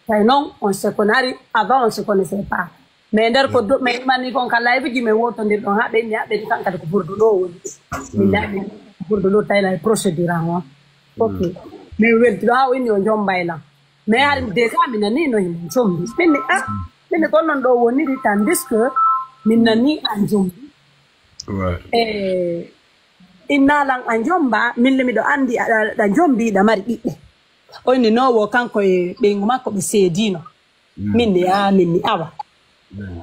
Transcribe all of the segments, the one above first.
non, on se connaît, avant on se connaissait pas. Mais ndar ko do mais mani kon kala e biji me woto ndir don ha be nya be kan kala ko burdo do woni mi labi burdo do tay la procédure an ok mais wel do ha woni on jombayla mais har déjà mi nani no him jombi minni minni kon non do woni ri tandis que min nani an jombi innalan an jomba min lemi do andi da jombi da mari bibbe oni no wo kanko e be nguma ko be sedino minni minni awa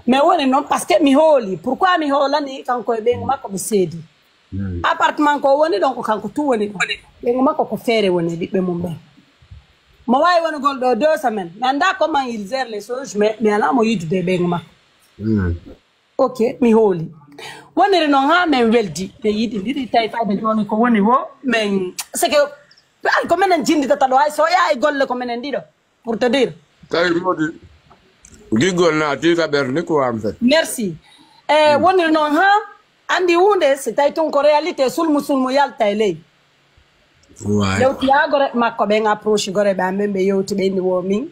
mais woni non parce que mi holi pourquoi mi holani kanko e be nguma ko be sedi appartement ko woni donc kanko tu woni be nguma ko fere woni bibbe mum be mo way woni gol do 2 semaines nanda comment il gère les choses mais ala mo yidu de be nguma ok mi holi woni non ha men weldi be yidi diri tay faade joni ko woni wo men c'est que ko menen jindi tata do ay so ya ay golle ko menen dido pour te dire tay modi gigol na ti ka berni ko am fait merci woni non ha andi hunde c'est tay ton ko réalité sul musulmu yalta lay yewti ya gore makko be approche gore be ambe yewti be ni wo min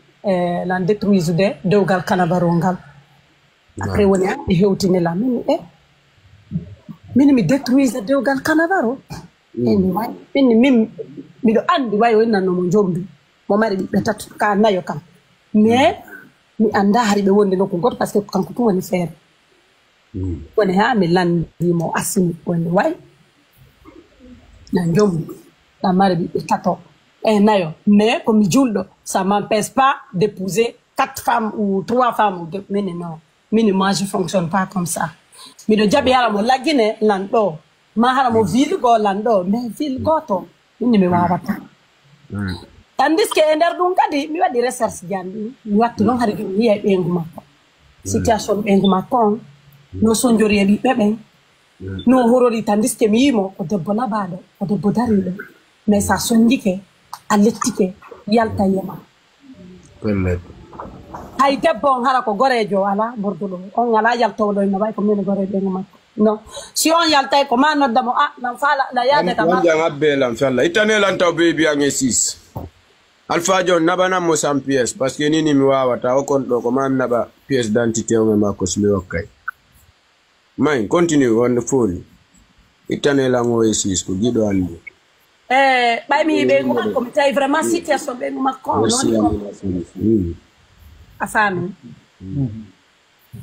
lan détruise de dewgal kanabaro ngal après woni hewti ne la min mi détruise dewgal kanabaro min mi do andi way wonna no mo jombi mo mari be tatu ka nayo kam mais mi anda hari be wonde no ko goto parce que kanko to woni fer woni ha mi landi mo asini woni way na jombi la mari be tato nayo mais comme juldo ça m'empêche pas d'épouser 4 femmes ou 3 femmes mais non moi je fonctionne pas comme ça mi do jabi hala mo lagine lando ma hala mo ville go lando mais ville goto ni mi wawata tandis que ender dum kadi mi wadi recherche jandi mi watti non hari mi yey be nguma situation be nguma kon no sonjori e bebe no horori tandis que mi yimo ko debbo labado ko debbo darido mais ça sondike alettike yalta yema pellet hay debbo hara ko gorejo ala bordulo on ala yalto do no bay ko men gore be nguma non si on yalta ko ma noddamo nan fala la yaade ka ma janga be lan falla itane lan taw be bi ange 6 Alpha John nabana mo sam pièce parce que nini mi wawata o kon do ko man naba pièce d'identité o ma ko smi wakkay may continue on phone itane la mo 6 ko gido andi bay mi be nguma ko mi tay vraiment situation be nguma ko non afami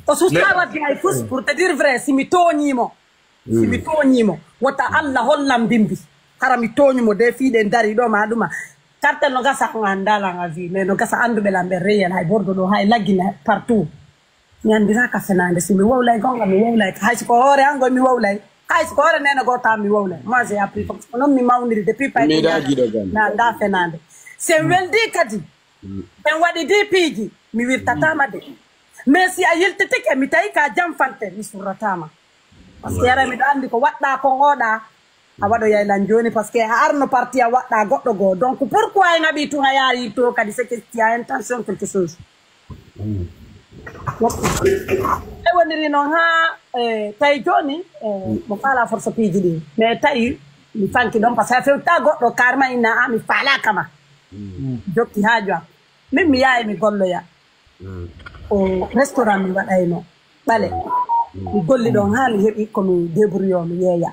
o sustava che hai fus pour te dire vrai si mi tognimo wata alla hollam bimbi hara mi tognimo de fiide dari do ma duma carte no gasa ko andala ngavi mais no gasa andu be lambe real hay bordo do hay lagina partout nyandi ka fenande si mi wawlay gonga mi wawlay hay ko hore ango mi wawlay hay ko hore nena go ta mi wawlay moi j'ai appris comme non mi mawniri depuis pas na da fenande c'est weldi kadi en wadi dpg mi wirtatama de mais si a yeltete ke mi tay ka jamfante mi suratama parce que yara mi do andi ko wadda ko ngoda a wado yaylan joni parce que arno parti a wadda goddo go donc pourquoi en habitu hayari to kadi c'est que tu as intention quelque chose e woniri non ha tay joni mo fala force piji di mais tay mi fanki don parce que fewta goddo karma ina mi fala kama jokki hajo min mi yaay mi gollo ya o restaurant mi wadayno bale mi golli don haali hebi ko mi débrouillon mi yeya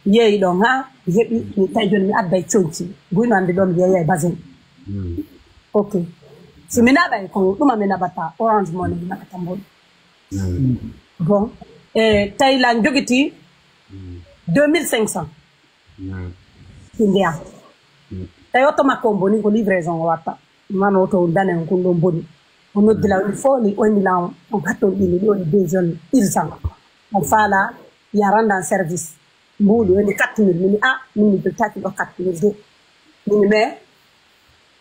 yeyi don ha hebi mi tay joni mi adday cionci buino ande don yeya basin ok si mi naba ko duma mi nabata orange money mi nabata mbon bon tay la jogiti 2500 india tay auto makombo ni ko livraison wata man auto danen ko ndo boni on dila il faut ni on milan on hatto ni do des jeunes irsan on fala ya rendre en service mbudu ni 4000 ni ni be taki do 4000 de ni mais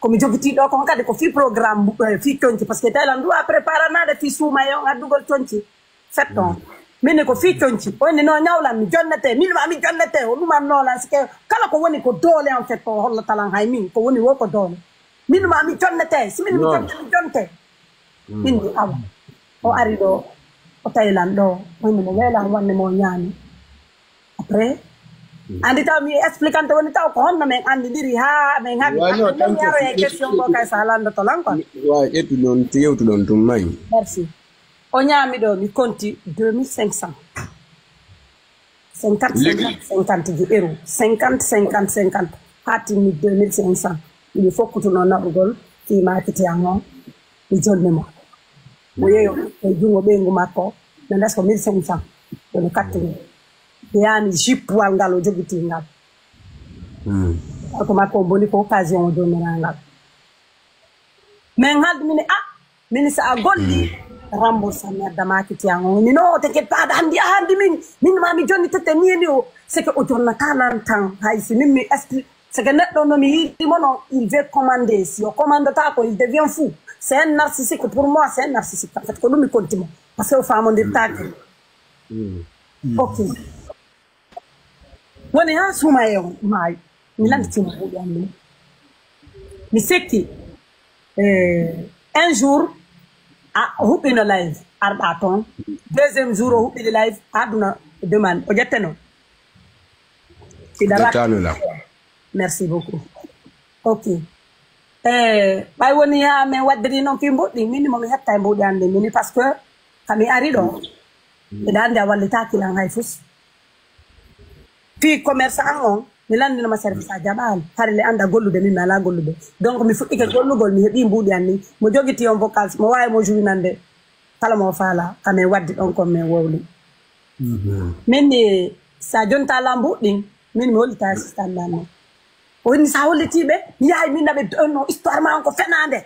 comme jogiti do ko kadi ko fi programme fi tonti parce que Thailand doit préparer nade fi souma yo adugol tonti 7 ans mine ko fi tonti on no nyawla mi jonnete mi jonnete o dum no la que kala ko woni ko dole en fait ko holla talan hay min ko woni wo ko dole min mi jonnete si min mi jonte min awa o ari do o Thailand do woni mo wela wonne mo nyaani après andi taw mi explicante woni taw ko honno men andi diri ha men habi men yaro e question ko kay salanda to lan ko wa etu non tiyewtu don tum may merci o ñami do mi konti 2500 50 euros 50 hati mi 2500 il faut que tu non nabugol fi market yango mi jonne mo mo yeyo e jungo be nguma ko na das ko 1500 do katni yani jip wal ngalo jogiti ngal ko ma ko boni ko occasion do ngal men hal mini sa golli rembourse merda market yango ni no te ke pa handi min ma mi jonni tete ni o c'est que o jonna kalan tan hay si min mi est c'est que netto no mi yidi mono il veut commander si on commande ta ko il devient fou c'est un narcissique pour moi c'est un narcissique en fait ko dum mi continue parce que o famo de tak ok woni ha suma yo mai mi landi ci mo yandi mi sekki un jour huɓɓi no live arɗa toon deuxième jour o huɓɓiɗi live aduna demande o ƴetteno la merci beaucoup ok ɓay woni ha min waddiri noon fi mboɗɗi min momi hetta e mbuɗi hande mini par ce que kami ari ɗo mbiɗa andi a wallitakilan hay fus fi commerçant on mi landinoma service a jaɓali hare le anda gollude min mi ala gollude donc mi fuɗɗike gollugol mi heeɓi mbuɗi anni mo jogiti on vocal mo wawi mo juinande kala mo faala kamin waddi ɗon kon min wowli min ni sa jonta la mbuɗɗin min mi hollita assistant nanno o woni sa hollitiɓe mi yahay min naɓe donno histoire ma on ko fenade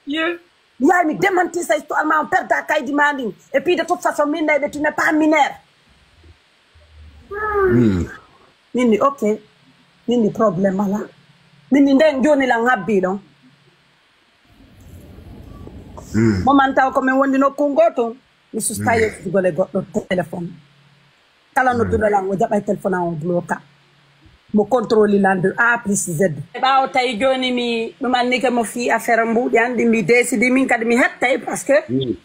mi yahay mi démanti sa histoire ma on perda kaydi ma ndin et puis de toute façon min nayi ɓe tu n'es pas mineur min ni ok min ni problème ala min ni nden joni lan habbi ɗon moman taw ko min wondi nokku goto mi susta yettugole goɗɗo téléphone kala nodduɗo lan o jaɓay téléphone an o bloca mo contrôle lande A plus Z ɓawo tawi joni mi ɗum anni ke mo fi affaire mbuɗi andi mi décidi min kadi mi hettay par ce que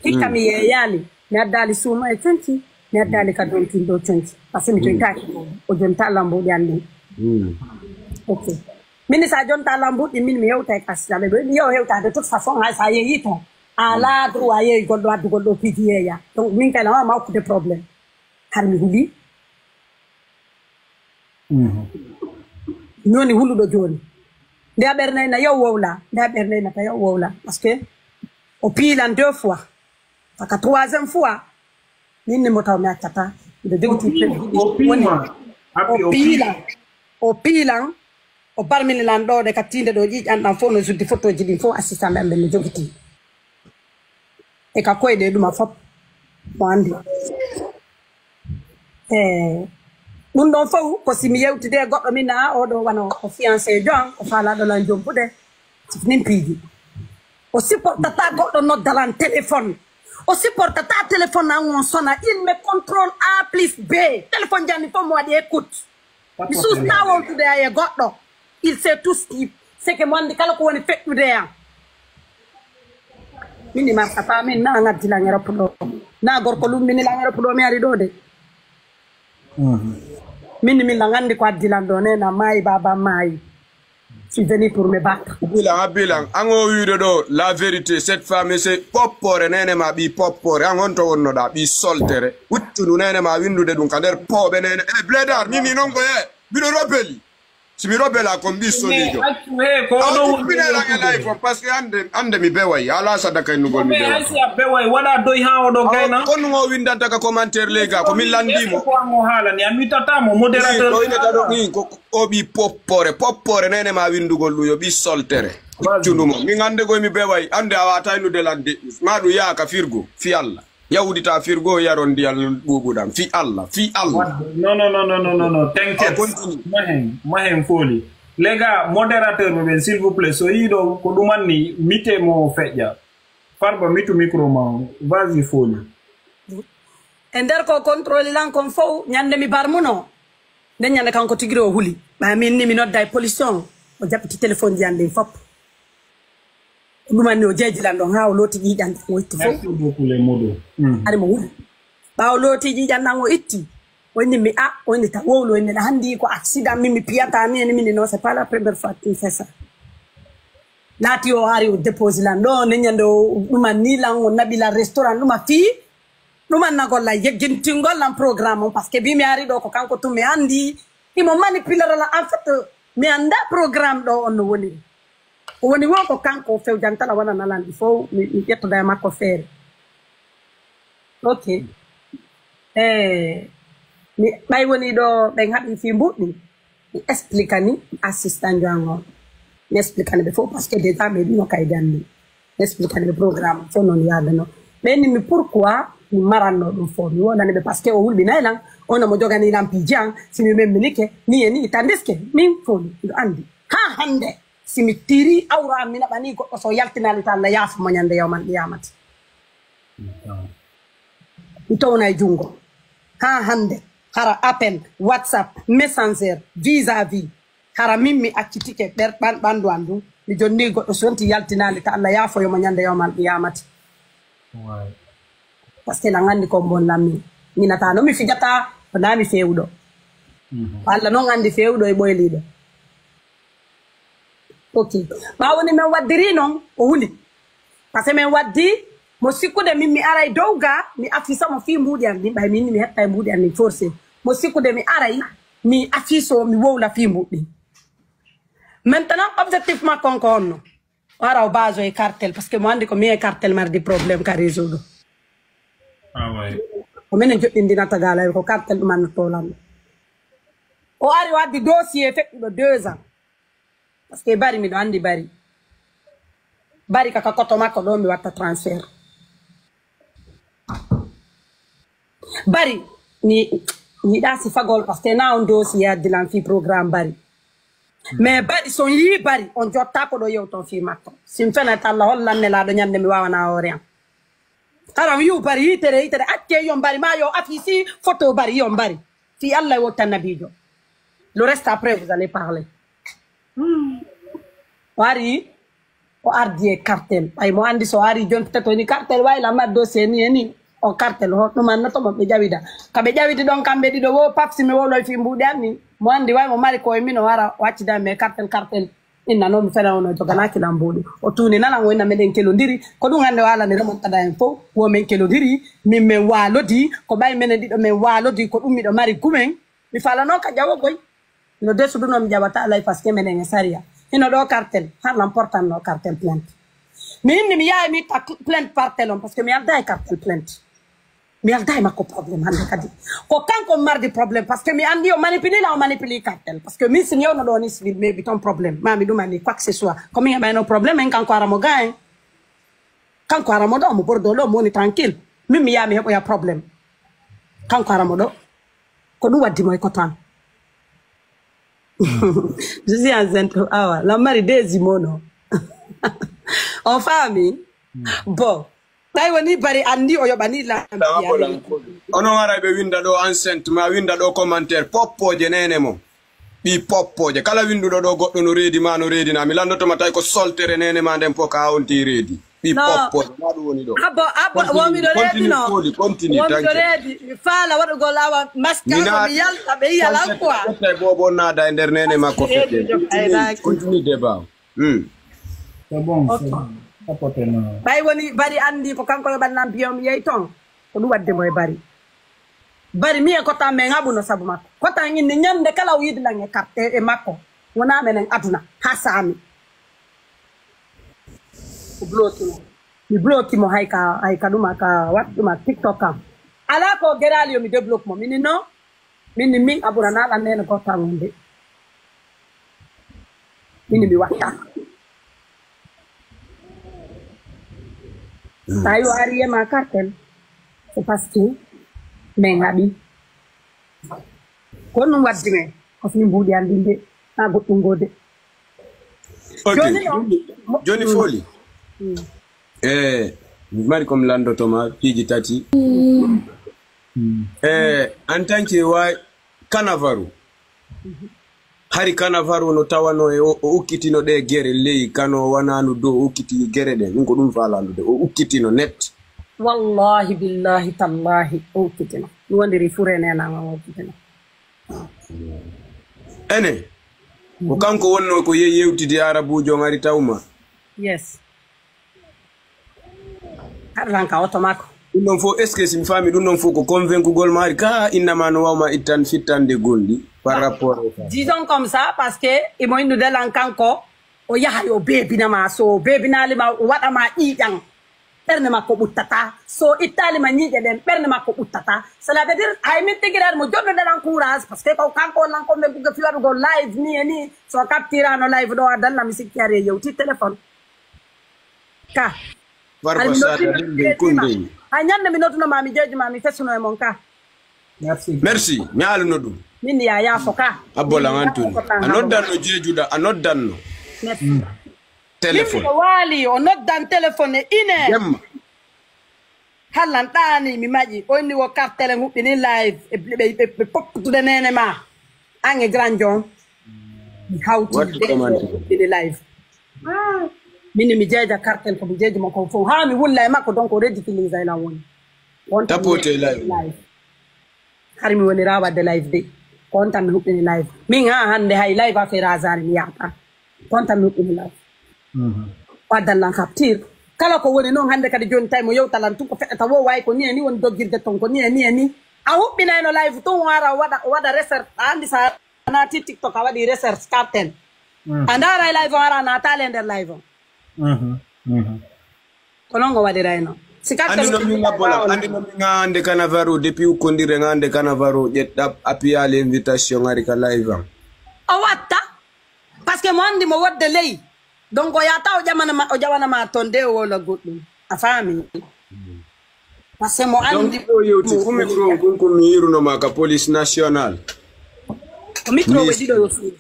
hikka mi yeeyali mi addali suuma e conci mi addali ka dontin ɗo conci par ce que mi joytaki o jonta Allah mbuɗi andi ok min sa jonta Allah mbuɗi min mi hewtay kasisaɓe ɓe mi yew hewtade de toute façon hay sa yeeyi ton ala droit yeeyi goɗɗo addugol ɗo piiji yeeya donc min kay lama hokkude probléme har mi huuli noni huluɗo joni nde a ɓernayna yow wowla nde a ɓernaynata yow wowla par ce que o piilan 2 fois saka 3e fois min ni mo taw mi accata mbiɗo jogiti woni o piilan o barminilan ɗo de kattinde ɗo ƴiƴanɗan fof no suddi photo ji ɗin fof assistant ɓe amɓe mi jogiti e ka koyɗe ɗuma fop mo andi ɗum ɗon fof ko simi yewtide goɗɗo min oɗo wano o fiancé jon o faalaɗo lan jompude sifnin piiji o supportata goɗɗo noddalan téléphone o supportata téléphone an on sona il me contrôle A plus B téléphone janni fof mo waɗi écoute mi susta wontude e goɗɗo il sait tout ce que mo andi kala ko woni feƴƴude an min ni markata min na ngaddilan e roppu ɗo na gorko lumbinilan e roppu ɗo mi ari ɗo de min la ngandi ko addilan do nena mayi baba mayi je suis venu pour me battre bilan ango wiide do la vérité cette femme c'est poppore nene ma bi poppore an on to wonno da bi soltere uttunu nene ma windude dum ka der pobe nene e bledar mimi non ko e bido robeli si mi robela ko bi solido ko do binela ga life parce que ande mi beway ala sadaka nugol mi beway asi beway wala doy ha o do gayna on ngo windanta ka commentaire lega ko mi landimo ko mo hala ni ami tatamo modérateur ko ina do ni ko obi poppore nene ma windugol lu yo bi soltere tundumo mi ngande go mi beway ande awata nu de lande madu ya ka firgo fi Allah yawdita firgo yaron diyal bubudam fi Allah non t'inquiète mahen foli les gars modérateur ben s'il vous plaît so yido ko dumanni mité mo feƴƴa farba mitu micro ma vas-y foli e nder ko contrôle lan kon fof ñande mi barmuno nden ñande kanko tigiri o huli ɓa min ni mi nodda e pollution o jaɓɓiti téléphone ji ande fop ɗumanni o jeejilan ɗon ha o looti ƴiƴande o itti fof merci beaucoup les modos ari mo wuli ɓawa looti ƴiƴan ɗan o itti on mi on ta wolo en la handi ko accident mi piata ni ni non c'est pas la première fois qu'il fait ça nati o hari o depose la no ne nyando duma ni la on nabila restaurant duma fi duma na golla yegintingol lan programme parce que bi mi ari do ko kanko to mi andi imo manipuler la en fait mi anda programme do on woni woni woko kanko few jantala wana nalandi fo mi jetto da makko fere ok mi bay woni do be habi fi mbudi mi explique ni assistant jango mi explique ni fo parce que déjà me dino kay danni explique ni programme fo non yadano mais ni mi pourquoi mi maranno dum fo mi wona ne parce que o hulbi naylan on mo jogani lampi jang si mi memminike ni tandeske min fo do andi ha hande si mi tiri awra mina bani ko so yaltinali tan la yaf mo nyande yawman yamati itona jungo ha hande hara appel whatsapp messenger vis-à-vis hara mimmi accitike ber bandu andu mi jonni goddo sonti yaltinali tan la yafo yo mo nyande yawman yamati parce que la ngandi ko bon lammi ni nata no mi fijata na mi fewdo walla non andi fewdo e boylido ok ma woni men waddiri non o huli parce que men waddi mo sikkude min mi aray dowga mi afisa mo fi mbudi am ni bay min mi hetta mbudi am ni forcé mo sikkude mi aray mi afiso mi wowla fi mbudi maintenant objectivement konkono wara o bazo e cartel parce que mo andi ko mi e cartel mardi problème ka résoudre ah ouais o menen joddindina tagala ko cartel dum an tolan o ari waddi dossier fekkido 2 ans parce que bari mi do andi bari kaka koto makko do mi watta transfert bari ni da si fagol parce que na on dossier dilan fi programme bari mais bari son yi bari on jotta ko do yewton fi makko sim fena talla hollanne la do nyande mi wawana o rien alors yu bari itere acce yon bari ma yo afisi photo bari yon bari fi Allah wo tanabijo le reste après vous allez parler wari o ardi cartel ay mo andi so ari jon tato ni cartel way la maddo seni ni o cartel ho no man to be jawida kabe jawidi don kambe di do wo papsi me wolo fi mbudi amni mo andi way mo mari ko mino wara wacci da me cartel inna no mi fela ono jogana ki lambodi o tuni nana wona meden kelo ndiri ko dum hande wala ne remon tada en fo wo men kelo ndiri min men walodi ko bay men dido men walodi ko dum mi do mari gumen mi fala no ka jawo boy no desu do no mi jabata lay parce que menen saria ino do cartel har l'important no cartel plainte mais mi yaay mi ta plainte par telon parce que mi alday cartel plainte mi alday ma ko problème hande kadi ko kanko mardi problème parce que mi andi o manipuli cartel parce que mi sinyo no do ni civil mais biton problème mami do mani quoi que ce soit comme il y a un problème en kanko aramo gain kanko aramo do mo bordo lo mo ni tranquille mi yaami hebo ya problème kanko aramo do ko du waddi moy ko tan je suis enceinte la mari des mono en famille bon tay woni bari andi o yobani la ono wara be winda do enceinte ma winda do commentaire poppoje nene mo bi poppoje kala windudo do goddo no reedi ma no reedi na mi landoto ma tay ko soltere nene ma dem poka onti reedi bi poppoje ma do woni do abo wo mi do reedi no continue tanki wo mi do reedi fala wado go lawa maska mi yalta be yala quoi tay bobo nada e der nene ma ko fete continue débat c'est bon bay woni bari andi ko kanko yobanam biom yey ton ko du wadde moy bari mi ko tamme ngabuno sabu makko ko tan ni nyande kala o yidi lange carte e makko wona menen aduna hasami o bloki mo hayka duma ka watuma TikTok kam ala ko gerali yo mi débloque mo min no min abura na la nene ko tangonde min mi watta tayo ariye ma cartel c'est parce que men habi ko non waddi men ko fini mbudi andinde na goddo ngode joni foli mari comme lando toma piji tati en tant que wa kanavaru hari kanavaru no tawano e o ukkitino de gere ley kano wananu do ukkiti gere de ko dum falando de o ukkitino net wallahi billahi tallahi o kitino ni wondiri furene na o kitino ene ko kanko wonno ko yewtidi arabujo ngari tawma yes arran ka automako ɗum ɗon fof est ce que simi faami ɗum ɗon fof ko convaincugol maari ka innama no wawma ittan fittande gondi par rapport disons comme ça parce que imo innudelan kanko o yaha yo beebinama so beebinalima o waɗama ƴiiƴan ɓernde makko ɓuttata so ittalima ñiiƴe ɗen ɓernde makko ɓuttata cela veut dire hay min tigiraade mo joɗɗoɗeɗan courage par ce que ko kanko lanko ɓe buga fiwaɗugo live ni e ni so captirano live ɗo a dalla mi sikki ari e yewti téléphone ka barba sada ɗum kundeyi hay ñande mi nodduno mi jeejuma mi fessuno e mon ka merci mi haalno ɗum min ya yaafo ka abbola antuni a noddanno jeejuɗa a noddanno téléphone o waali o noddan téléphone e ine yemma hallan ɗaani mi maƴi o inni wo cartele huɓɓini live ɓe popputude nene ma an e grand jon mi hawti huɓɓini live mini mi jeeja cartel ko mi jeeji mo ko fof ha mi wulla e makko donc o ridiculise lan woni tapote live har mi woni ra wadde live de kon tan mi huɓɓini live min ha hande hay live affaire hasard mi yahata kon tan mi huɓɓini live waddallan capture kala ko woni noon hande kadi joni tawi mo yewtalan tun ko feɗata wo wayi ko ni e ni woni doggirde ton ko ni e ni a huɓɓinayno live tun wara waɗa research a andi sa naati tiktok a waɗi research cartel a ndaara e live o ara natale nder live o ko noon go waɗirayno andi no min ngabbola andi no min ngande Cannavaro depuis ukkondire ngande Cannavaro ƴeɗɗa appuyal invitation ngari ka live am o watta parce que mo andi mo wodde ley donc o yata o jawanama toon de o wola goɗɗum a faami par ce que mo andi o yewti fu micro gonko mi yirunoma ka police national ko micro ɓe ɗiɗo yo suuɗi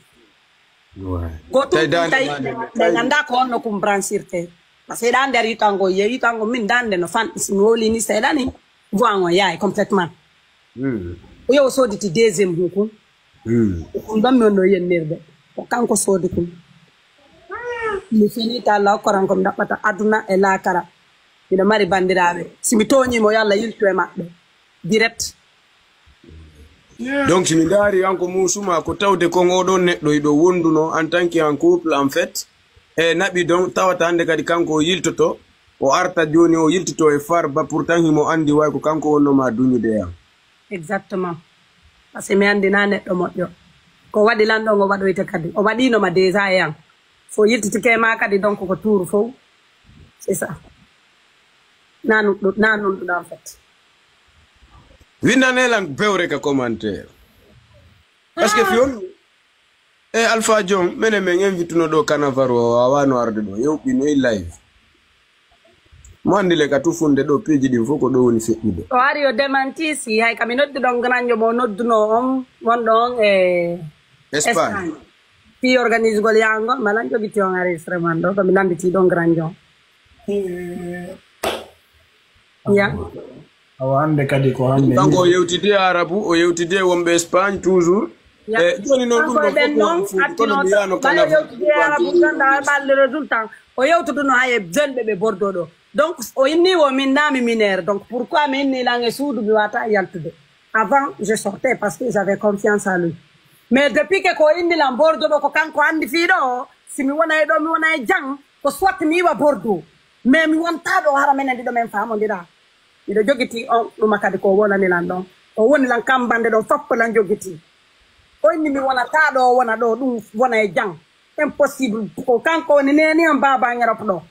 gotum tawi ɓe ganda ko honno kum branchirte par ce que ɗa nder yitango yitango min dande no fanɗi simi wolini seeɗani voan o yaay complètement o yewo sooditi deuxiéme hukum ɗum ɗon mi wonno yennirde ko kanko soodi kum mi finita Allah koran ko mi ɗaɓɓata aduna e laakara miɗo mari bandiraɓe simi toñimo yo Allah yiltu e maɓɓe direct donc simi daari hanko musuma ko tawde kon oɗon neɗɗo iɗo wonduno en tant que en couple en fait e naɓi donc tawata hande kadi kanko o yiltoto o arta joni o yiltito e farba pourtant himo andi way ko kanko wonnoma duñude yam exactement par ce que mi andina neɗɗo moƴƴo ko waɗi lanɗon o waɗoyte kadi o waɗinoma déjà yan so yiltitike ma kadi donc ko tour fof c'est ça nanunɗuɗa en fait windanelan bewre ka commentaire parce que fiyon e Alpha John mene men invituno ɗo Cannavaro o wawano arde ɗo yewɓino e live mo andi le ka tufunde ɗo peji ɗin fof ko ɗo woni feƴƴude o ari o démenti si hay kami noddi ɗon granjo mo nodduno on wonɗo on e Espagne fi organise gol yangol malan jogiti on enregistrement ɗo komi nanditi ɗon granjo ya awa hande kadi ko hande kanko o yewtide arabu o yewtide wonɓe Espagne toujours e joni noon ɗum ɗon fof kono mi yano Cannavaro résultat o yewtuduno haye jeune ɓe Bordeaux ɗo donc o inni wo min nami minére donc pourquoi mi inni lan e suudu mi wata yaltude avant je sortais parce que j'avais confiance en lui mais depuis que ko inni lan Bordeaux ɗo ko kanko andi fiiɗo o simi wona e ɗo mi wona e jang ko soit mi yiwa Bordeaux mais mi wonta ɗo hara menen ɗiɗo men famodira miɗo jogiti on ɗuma kadi ko wonani lan ɗon o woni lan kambande ɗo foppo lan jogiti o inni mi wonata ɗo wona ɗo ɗum wona e jang impossible ko kanko woni neni on baba Europe ɗo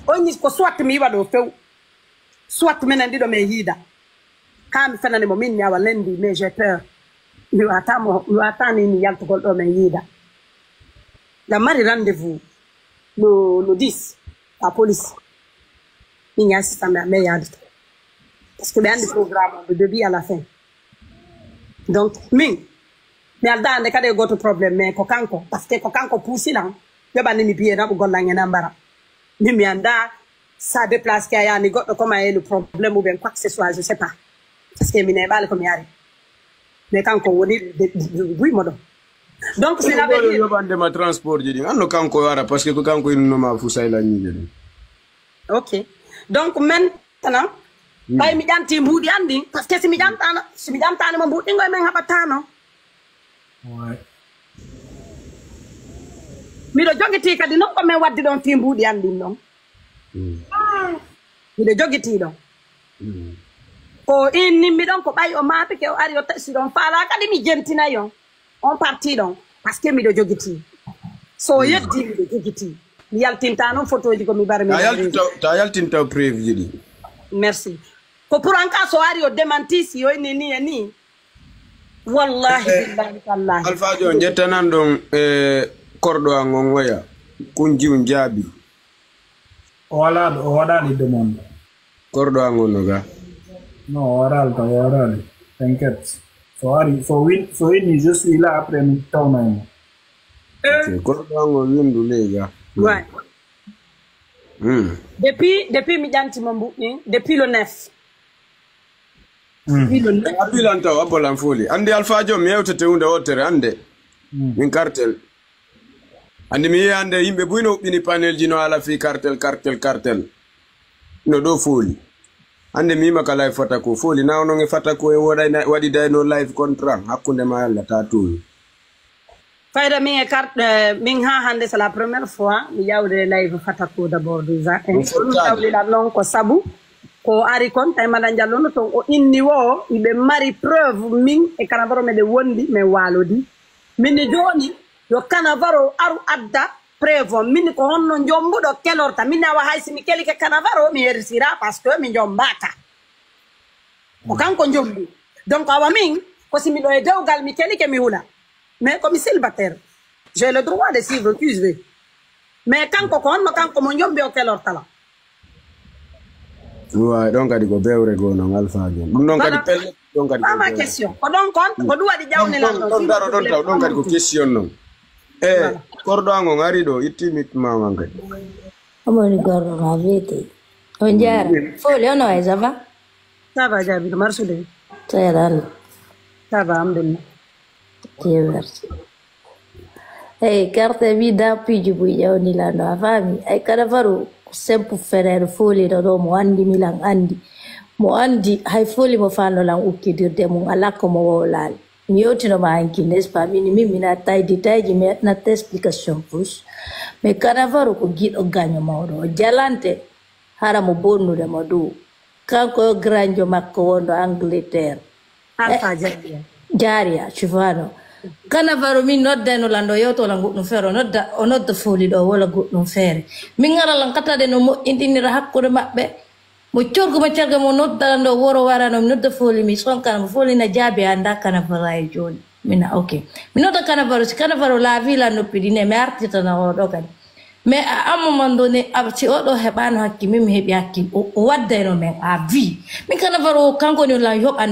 o inni ko soit mi yiwa ɗo few soit minen ɗiɗo men hiida ka mi fenani mo min mi awa lendi mais j'ai peur mi watani mi yaltugol ɗo men yiida la mari rendez-vous le 10 à police min yasitame a mais yadito parce que ɓe andi programme de début à la fin donc min mi alda ande kadi e goto probléme mais ko kanko par ce que ko kanko puusilan yoɓani mi biye naɓu gollan ena mbara min mi anda sa déplace ke a yani goɗɗo comme a le probléme ou bien quoi que ce soit je sais pas parce que min heɓali komi ari mais kanko woni buymo ɗo donc sinaɓe yoɓandema transport ji ɗin anno kanko wara par ce que ko kanko innoma fu saylañije ɗum ok donc maintenant bay mi janti mbuudi andi parce que si mi jamtani mo mbuudi ngoy men haɓatano miɗo jogiti kadi non ko min waddi ɗon fi mbuuɗi andin ɗon miɗo jogiti ɗon ko innimmi ɗon ko ɓay o maapike o ari o tasi ɗon faala kadi mi jentinayi on parti ɗon par ce que miɗo jogiti so yeddi miɗo jogiti mi yaltinta noon photo ji ko mi bari ta yaltintaw préve ji ɗi merci ko pour en cas so ari o démenti si o inni ni e ni wallahi billahi tallahi Alpha Jon jettanan ɗon korɗo an on woya kunjiw jaabi o waɗaɗi demande korɗo an on no ga non o waɗali t'inquiète so winni je suis là après mi tawnaymo korɗo an on windu lega ouais depuis mi ƴantimo mbuɗɗi depuis le 9 abilan taw abolan foli andi Alpha Jon mi yewtete hunde wotere ande min cartel andi mi yande yimɓe buyno huɓɓini panel ji no ala fi cartel no ɗo fooli ande mi yima ka live fata ko fooli na onon e fata ko e waɗi dayno live contrat hakkunde ma Allah ta tuwi fayda min e carte min ha hande c'est la première fois mi yawde live fata ko d'abord déjà yawɗiɗam noon ko sabu ko ari kon tawi maɗa jallono toon o inni wo iɓe mari preuve min e Kanavaro meɗe wondi min walodi minni joni yo Kanavaro aru adda preuve minni ko honno jombuɗo kelorta minni awa hay simi kelike Kanavaro mi hersira par ce que mi jombaka ko kanko jombi donc awa min ko simi ɗo e dewgal mi kelike mi hula mais komi célibataire j'ai le droit de suivre qui je veux mais kanko ko honno kanko mo jombi o kelortala ouais donc kadi ko bewre go non Alpha Jon ɗum ɗon kadi pelle ɗon kadi ma question ko ɗon kon ko ɗum waɗi jawnilan ɗon daro ɗon taw ɗon kadi ko question non korɗo an on ari ɗo itti mitmaman kadi omoni gorɗo ma weeti on jara foli ono way ça va jaabi no marsude seeɗan ça va alhamdulillah Dieu merci hey carte wi dappiji buy jawnilano a faami ay Kanavaro simple frère foli ɗo mo andi milan andi mo andi hay foli mo fannolan ukkidirde mum ala ko mo wowlaali mi yewtinoma hanki n'est-ce pas min mi natta détail mi natta explication plus mais Kanavaro ko giɗo gaño mawɗo o jalante hara mo bonnude mo dow kanko granjo makko wonɗo Angleterre Jaria tu vois no Kanavaro min noddano lando yewtola goɗɗum feere o nodda foli ɗo wala goɗɗum feere min ngaralan katade no moƴƴintinira hakkude maɓɓe mo carga mo noddano woro warano mi nodda foli mi sonkana mo foli na jaabi anda Kanavaro e joni mina ok mi nodda Kanavaro si Kanavaro laavi la noppi ɗine mi artitana oɗo kadi mais à un moment donné si oɗo heɓano hakki min mi heeɓi hakki o waddayno men à vie min Kanavaro kankoni lan yoɓan